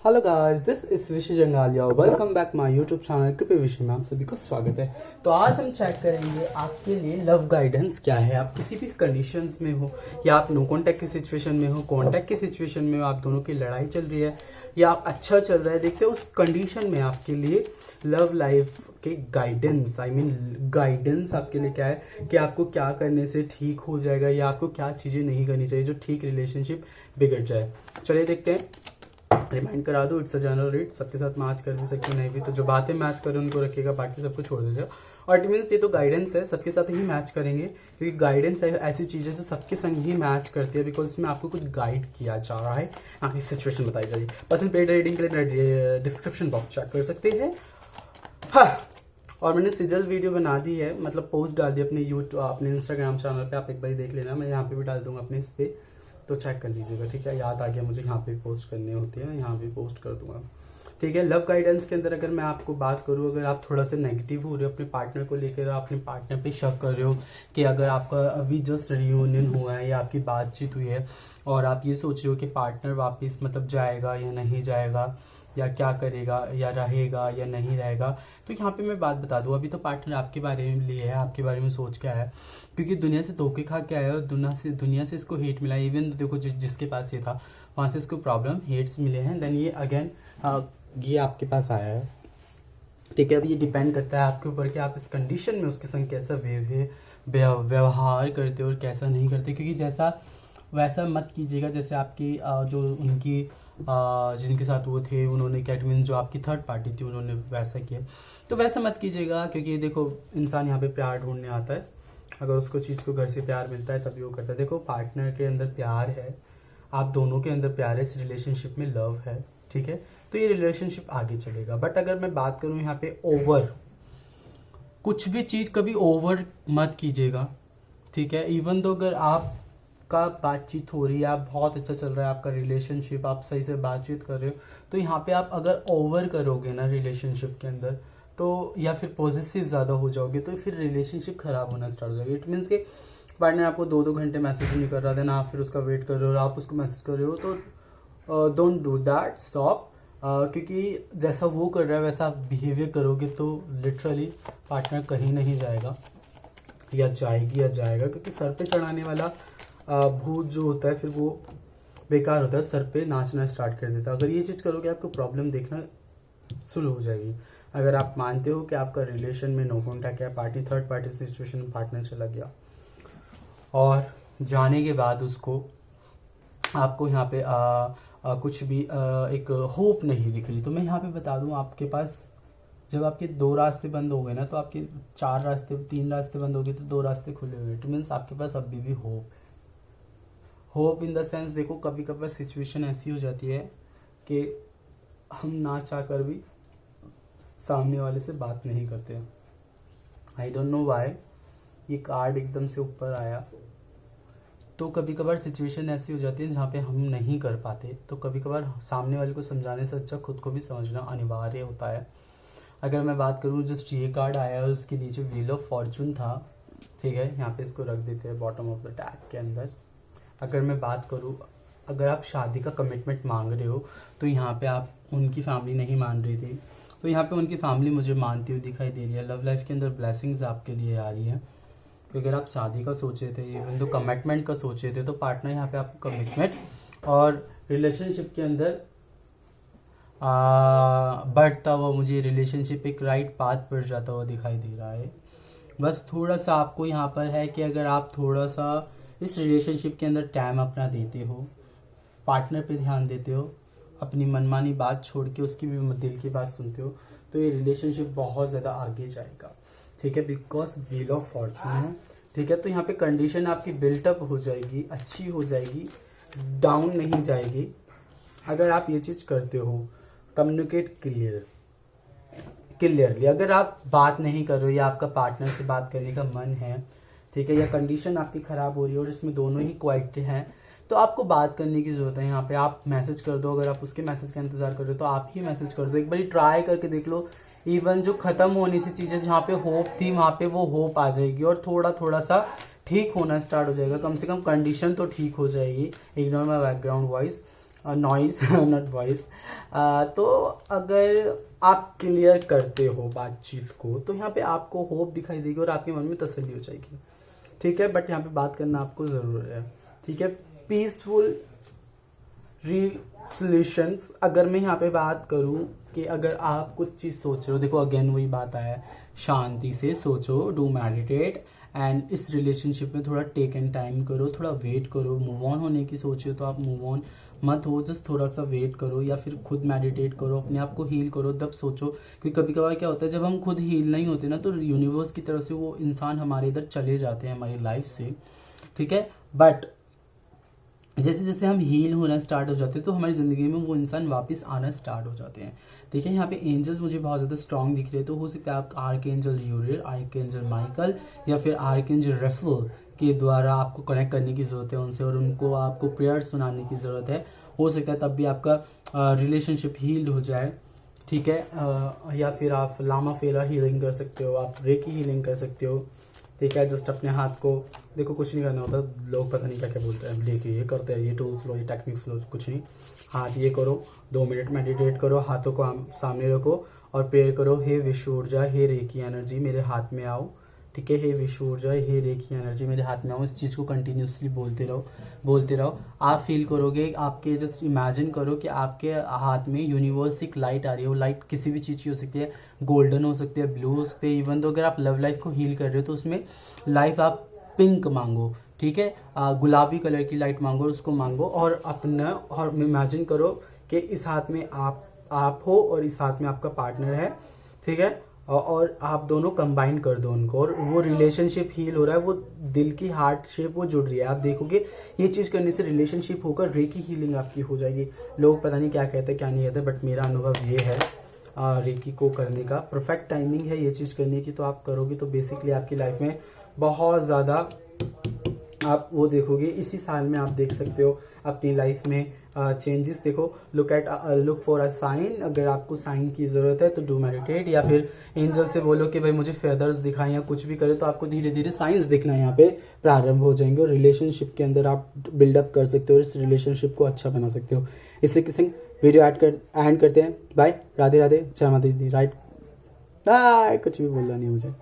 Hello guys, this is Vishi Jangalia. Welcome back my YouTube channel कृपया विशी में आप सभी का स्वागत है। तो आज हम चेक करेंगे आपके लिए लव गाइडेंस क्या है। आप किसी भी कंडीशंस में हो, या आप नो कांटेक्ट की सिचुएशन में हो, कांटेक्ट की सिचुएशन में हो, आप दोनों की लड़ाई चल रही है या आप अच्छा चल रहा है, देखते हैं उस कंडीशन में आपके लिए लव लाइफ के गाइडेंस गाइडेंस आपके लिए क्या है कि आपको क्या करने से ठीक हो जाएगा या आपको क्या चीज़ें नहीं करनी चाहिए जो ठीक रिलेशनशिप बिगड़ जाए। चलिए देखते हैं। रिमाइंड करा दो, इट्स अ जनरल रीड, सबके साथ मैच कर भी सकते नहीं भी, तो जो बातें मैच करें उनको रखिएगा, बाकी सबको छोड़ दीजिएगा। और इट मीन्स ये तो गाइडेंस है, सबके साथ ही मैच करेंगे क्योंकि गाइडेंस ऐसी चीज़ है जो सबके संग ही मैच करती है, बिकॉज इसमें आपको कुछ गाइड किया जा रहा है, आपकी सिचुएशन बताई जा रही है। पर्सनल पेड रीडिंग के लिए डिस्क्रिप्शन बॉक्स चेक कर सकते हैं। हाँ, और मैंने सिजल वीडियो बना दी है, मतलब पोस्ट डाल दी अपने यूट्यूब अपने इंस्टाग्राम चैनल पे, आप एक बार देख लेना, मैं यहाँ पे भी डाल दूंगा अपने इस पे, तो चेक कर लीजिएगा। ठीक है, याद आ गया मुझे, यहाँ पे पोस्ट करने होते हैं, यहाँ भी पोस्ट कर दूंगा। ठीक है, लव गाइडेंस के अंदर अगर मैं आपको बात करूँ, अगर आप थोड़ा सा नेगेटिव हो रहे हो अपने पार्टनर को लेकर, अपने पार्टनर पे शक कर रहे हो कि अगर आपका अभी जस्ट रियूनियन हुआ है या आपकी बातचीत हुई है और आप ये सोच रहे हो कि पार्टनर वापस मतलब जाएगा या नहीं जाएगा, या क्या करेगा, या रहेगा या नहीं रहेगा, तो यहाँ पे मैं बात बता दूँ, अभी तो पार्टनर आपके बारे में लिए है, आपके बारे में सोच के आया है, क्योंकि दुनिया से धोखे खा के आया है और दुनिया से इसको हेट मिला। इवन देखो जिसके पास ये था वहाँ से इसको प्रॉब्लम हेट्स मिले हैं, देन ये अगेन ये आपके पास आया है। ठीक है, अब ये डिपेंड करता है आपके ऊपर कि आप इस कंडीशन में उसके संग कैसा व्यवहार करते हो और कैसा नहीं करते, क्योंकि जैसा वैसा मत कीजिएगा जैसे आपकी जो उनकी जिनके साथ वो थे उन्होंने क्या मीन जो आपकी थर्ड पार्टी थी उन्होंने वैसा किया, तो वैसा मत कीजिएगा। क्योंकि देखो इंसान यहाँ पे प्यार ढूंढने आता है, अगर उसको चीज़ को घर से प्यार मिलता है तभी वो करता है। देखो पार्टनर के अंदर प्यार है, आप दोनों के अंदर प्यार है, इस रिलेशनशिप में लव है, ठीक है, तो ये रिलेशनशिप आगे चलेगा। बट अगर मैं बात करूँ यहाँ पे ओवर, कुछ भी चीज़ कभी ओवर मत कीजिएगा। ठीक है, इवन तो अगर आप का बातचीत हो रही है, आप बहुत अच्छा चल रहा है आपका रिलेशनशिप, आप सही से बातचीत कर रहे हो, तो यहाँ पे आप अगर ओवर करोगे ना रिलेशनशिप के अंदर, तो या फिर पॉजिटिव ज़्यादा हो जाओगे, तो फिर रिलेशनशिप खराब होना स्टार्ट हो जाएगा। इट मीन्स के पार्टनर आपको 2-2 घंटे मैसेज नहीं कर रहा था ना, आप फिर उसका वेट कर रहे हो और आप उसको मैसेज कर रहे हो, तो डोंट डू दैट, स्टॉप। क्योंकि जैसा वो कर रहा है वैसा आप बिहेवियर करोगे तो लिटरली पार्टनर कहीं नहीं जाएगा या जाएगी या जाएगा, क्योंकि सर पे चढ़ाने वाला भूत जो होता है फिर वो बेकार होता है, सर पे नाचना स्टार्ट कर देता है। अगर ये चीज़ करोगे आपको प्रॉब्लम देखना शुरू हो जाएगी। अगर आप मानते हो कि आपका रिलेशन में नो कॉन्टैक्ट है, पार्टी थर्ड पार्टी सिचुएशन में पार्टनर चला गया और जाने के बाद उसको आपको यहाँ पे कुछ भी एक होप नहीं दिख रही, तो मैं यहाँ पे बता दूँ, आपके पास जब आपके 2 रास्ते बंद हो गए ना, तो आपके 4 रास्ते 3 रास्ते बंद हो गए तो 2 रास्ते खुले हुए, इट मीन्स आपके पास अभी भी होप इन द सेंस, देखो कभी कभार सिचुएशन ऐसी हो जाती है कि हम ना चाह कर भी सामने वाले से बात नहीं करते। आई डोंट नो व्हाई ये कार्ड एकदम से ऊपर आया, तो कभी कभार सिचुएशन ऐसी हो जाती है जहाँ पे हम नहीं कर पाते, तो कभी कभार सामने वाले को समझाने से अच्छा खुद को भी समझना अनिवार्य होता है। अगर मैं बात करूँ, जस्ट ये कार्ड आया है, उसके नीचे व्हील ऑफ फॉर्चून था, ठीक है, यहाँ पे इसको रख देते हैं बॉटम ऑफ द टैग के अंदर। अगर मैं बात करूँ, अगर आप शादी का कमिटमेंट मांग रहे हो, तो यहाँ पे आप उनकी फैमिली नहीं मान रही थी, तो यहाँ पे उनकी फैमिली मुझे मानती हुई दिखाई दे रही है। लव लाइफ के अंदर ब्लेसिंग्स आपके लिए आ रही है, अगर आप शादी का सोचे थे, इवन तो कमिटमेंट का सोचे थे, तो पार्टनर यहाँ पे आपको कमिटमेंट और रिलेशनशिप के अंदर बढ़ता हुआ, मुझे रिलेशनशिप एक राइट पाथ पर जाता हुआ दिखाई दे रहा है। बस थोड़ा सा आपको यहाँ पर है कि अगर आप थोड़ा सा इस रिलेशनशिप के अंदर टाइम अपना देते हो, पार्टनर पे ध्यान देते हो, अपनी मनमानी बात छोड़ के उसकी भी दिल की बात सुनते हो, तो ये रिलेशनशिप बहुत ज़्यादा आगे जाएगा। ठीक है, बिकॉज व्हील ऑफ फॉर्चून है। ठीक है, तो यहाँ पे कंडीशन आपकी बिल्टअप हो जाएगी, अच्छी हो जाएगी, डाउन नहीं जाएगी। अगर आप ये चीज़ करते हो, कम्युनिकेट क्लियरली, अगर आप बात नहीं कर रहे हो या आपका पार्टनर से बात करने का मन है, ठीक है, या कंडीशन आपकी ख़राब हो रही है और इसमें दोनों ही क्वाइट हैं, तो आपको बात करने की ज़रूरत है। यहाँ पे आप मैसेज कर दो, अगर आप उसके मैसेज का इंतज़ार कर रहे हो तो आप ही मैसेज कर दो, एक बार ट्राई करके देख लो। इवन जो ख़त्म होने सी चीज़ें जहाँ पे होप थी वहाँ पे वो होप आ जाएगी और थोड़ा थोड़ा सा ठीक होना स्टार्ट हो जाएगा, कम से कम कंडीशन तो ठीक हो जाएगी। Ignore my background voice. Noise not voice. तो अगर आप क्लियर करते हो बातचीत को तो यहाँ पे आपको होप दिखाई देगी और आपके मन में तसल्ली हो जाएगी, ठीक है। बट यहाँ पे बात करना आपको ज़रूर है, ठीक है। पीसफुल रिसोल्यूशंस, अगर मैं यहाँ पे बात करूँ कि अगर आप कुछ चीज़ सोच रहे हो, देखो अगेन वही बात आया, शांति से सोचो, डू मेडिटेट, एंड इस रिलेशनशिप में थोड़ा टेक एंड टाइम करो, थोड़ा वेट करो। मूव ऑन होने की सोचिए तो आप मूव ऑन मत हो, जस्ट थोड़ा सा वेट करो या फिर खुद मेडिटेट करो, अपने आप को हील करो, तब सोचो। क्योंकि कभी कभार क्या होता है, जब हम खुद हील नहीं होते ना तो यूनिवर्स की तरफ से वो इंसान हमारे इधर चले जाते हैं हमारी लाइफ से, ठीक है। बट जैसे जैसे हम हील होना स्टार्ट हो जाते हैं तो हमारी ज़िंदगी में वो इंसान वापस आना स्टार्ट हो जाते हैं, ठीक है। यहाँ पे एंजल्स मुझे बहुत ज़्यादा स्ट्रॉन्ग दिख रहे हैं, तो हो सकता है आप arc angel यूरियल, arc angel Michael या फिर आर्क एंजल रेफल के द्वारा आपको कनेक्ट करने की ज़रूरत है उनसे, और उनको आपको प्रेयर सुनाने की ज़रूरत है। हो सकता है तब भी आपका रिलेशनशिप हील्ड हो जाए, ठीक है। या फिर आप लामा फेरा हीलिंग कर सकते हो, आप रेकी हीलिंग कर सकते हो, ठीक है। जस्ट अपने हाथ को, देखो कुछ नहीं करना होता, लोग पता नहीं क्या क्या बोलते हैं, लेके ये करते हैं, ये टूल्स लो, ये टेक्निक्स लो, कुछ नहीं। हाथ ये करो, 2 मिनट मेडिटेट करो, हाथों को सामने रखो और प्रेयर करो, हे विश्व ऊर्जा, हे रेकी एनर्जी मेरे हाथ में आओ, ठीक है। हे विश्व ऊर्जा, हे रेकी एनर्जी मेरे हाथ में आओ। इस चीज़ को कंटिन्यूसली बोलते रहो, बोलते रहो। आप फील करोगे, आपके जस्ट इमेजिन करो कि आपके हाथ में यूनिवर्स एक लाइट आ रही है। वो लाइट किसी भी चीज़ की हो सकती है, गोल्डन हो सकती है, ब्लू हो सकती है। इवन तो अगर आप लव लाइफ को हील कर रहे हो तो उसमें लाइफ आप पिंक मांगो, ठीक है। गुलाबी कलर की लाइट मांगो, उसको मांगो और अपना, और इमेजिन करो कि इस हाथ में आप हो और इस हाथ में आपका पार्टनर है, ठीक है। और आप दोनों कंबाइन कर दो उनको, और वो रिलेशनशिप हील हो रहा है, वो दिल की हार्ट शेप वो जुड़ रही है। आप देखोगे ये चीज़ करने से रिलेशनशिप होकर रेकी हीलिंग आपकी हो जाएगी। लोग पता नहीं क्या कहते हैं क्या नहीं कहते, बट मेरा अनुभव ये है रेकी को करने का। परफेक्ट टाइमिंग है ये चीज़ करने की, तो आप करोगे तो बेसिकली आपकी लाइफ में बहुत ज़्यादा आप वो देखोगे। इसी साल में आप देख सकते हो अपनी लाइफ में चेंजेस। देखो, लुक फॉर अ साइन, अगर आपको साइन की ज़रूरत है तो डू मेडिटेट, या फिर एंजल से बोलो कि भाई मुझे फेदर्स दिखाएं या कुछ भी करे, तो आपको धीरे धीरे साइंस दिखना यहाँ पे प्रारंभ हो जाएंगे और रिलेशनशिप के अंदर आप बिल्डअप कर सकते हो और इस रिलेशनशिप को अच्छा बना सकते हो। इससे किसी वीडियो एंड करते हैं। बाय, राधे राधे, जय माता दी, राइट, बाय। कुछ भी बोलना नहीं मुझे।